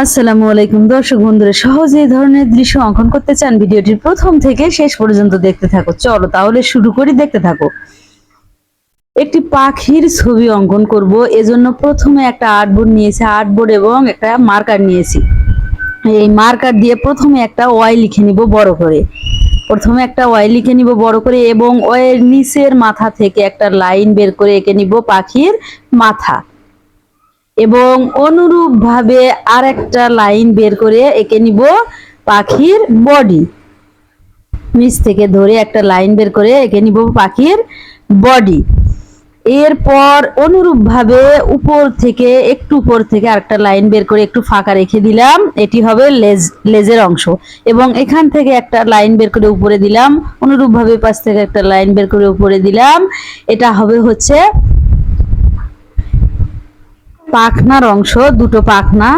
আসসালামু আলাইকুম দর্শক বন্ধুরা, সহজে এই ধরনের দৃশ্য অঙ্কন করতে চান? ভিডিওটির প্রথম থেকে শেষ পর্যন্ত দেখতে থাকো। চলো তাহলে শুরু করি, দেখতে থাকো। একটি পাখির ছবি অঙ্কন করব, এজন্য প্রথমে একটা আর্টবোর্ড নিয়েছি, আর্টবোর্ড এবং একটা মার্কার নিয়েছি। এই মার্কার দিয়ে প্রথমে একটা ওয়াই লিখে নিব বড় করে। এবং ওয়ের নিচের মাথা থেকে একটা লাইন বের করে এঁকে নিব পাখির মাথা, এবং অনুরূপভাবে আর একটা লাইন বের করে এঁকে নিব পাখির বডি। নিচ থেকে ধরে একটা লাইন বের করে এঁকে নিব পাখির বডি। এরপর অনুরূপভাবে উপর থেকে আরেকটা লাইন বের করে একটু ফাঁকা রেখে দিলাম, এটি হবে লেজের অংশ। এবং এখান থেকে একটা লাইন বের করে উপরে দিলাম, অনুরূপভাবে পাশ থেকে একটা লাইন বের করে উপরে দিলাম, এটা হবে হচ্ছে পাখনার অংশ। দুটো পাখনা,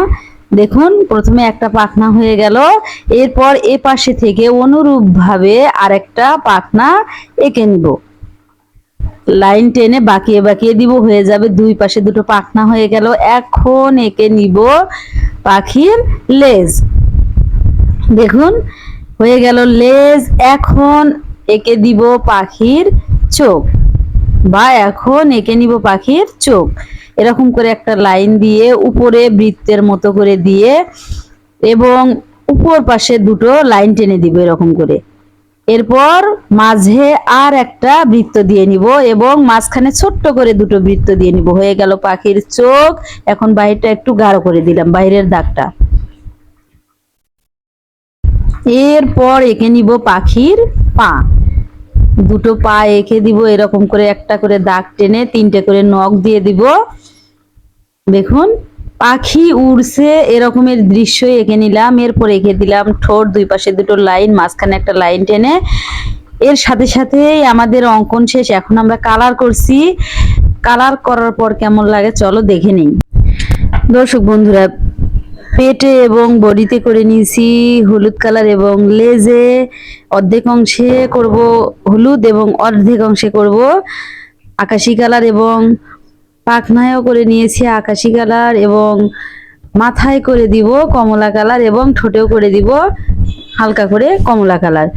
দেখুন প্রথমে একটা পাখনা হয়ে গেল। এরপর এ পাশে থেকে অনুরূপভাবে আরেকটা পাখনা এঁকে নিব, লাইন টেনে বাঁকিয়ে বাঁকিয়ে দিব, হয়ে যাবে দুই পাশে দুটো পাখনা হয়ে গেল। এখন এঁকে নিব পাখির লেজ, দেখুন হয়ে গেল লেজ। এখন এঁকে দিব পাখির চোখ, এরকম করে একটা লাইন দিয়ে উপরে বৃত্তের মতো করে দিয়ে, এবং উপর পাশে দুটো লাইন টেনে দিব এরকম করে। এরপর মাঝে আর একটা বৃত্ত দিয়ে নিব এবং মাঝখানে ছোট্ট করে দুটো বৃত্ত দিয়ে নিব, হয়ে গেল পাখির চোখ। এখন বাহিরটা একটু গাঢ় করে দিলাম, বাইরের দাগটা। এরপর এঁকে নিব পাখির পা, দুটো পা এঁকে দিব এরকম করে, একটা করে দাগ টেনে তিনটে করে নখ দিয়ে দিব। দেখুন পাখি উড়ছে এরকমের দৃশ্য এঁকে নিলাম। এরপর এঁকে দিলাম ঠোঁট, দুই পাশে দুটো লাইন, মাঝখানে একটা লাইন টেনে। এর সাথে সাথেই আমাদের অঙ্কন শেষ। এখন আমরা কালার করছি, কালার করার পর কেমন লাগে চলো দেখে নিই। দর্শক বন্ধুরা, পেটে এবং বডিতে করে নিয়েছি হলুদ কালার, এবং লেজে অর্ধেক অংশে করব হলুদ এবং অর্ধেক অংশে করব আকাশি কালার, এবং পাখনায়ও করে নিয়েছি আকাশি কালার, এবং মাথায় করে দিব কমলা কালার, এবং ঠোঁটেও করে দিব হালকা করে কমলা কালার।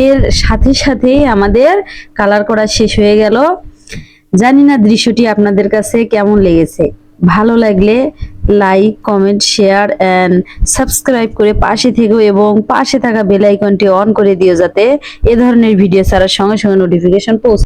এর সাথে সাথেই আমাদের কালার করা শেষ হয়ে গেল। জানি না দৃশ্যটি আপনাদের কাছে কেমন লেগেছে। ভালো লাগলে like, comment, share and subscribe করে পাশে থেকো, এবং পাশে থাকা বেল আইকনটি অন করে দিও, যাতে এ ধরনের ভিডিও ছাড়ার সঙ্গে সঙ্গে নোটিফিকেশন পৌঁছে।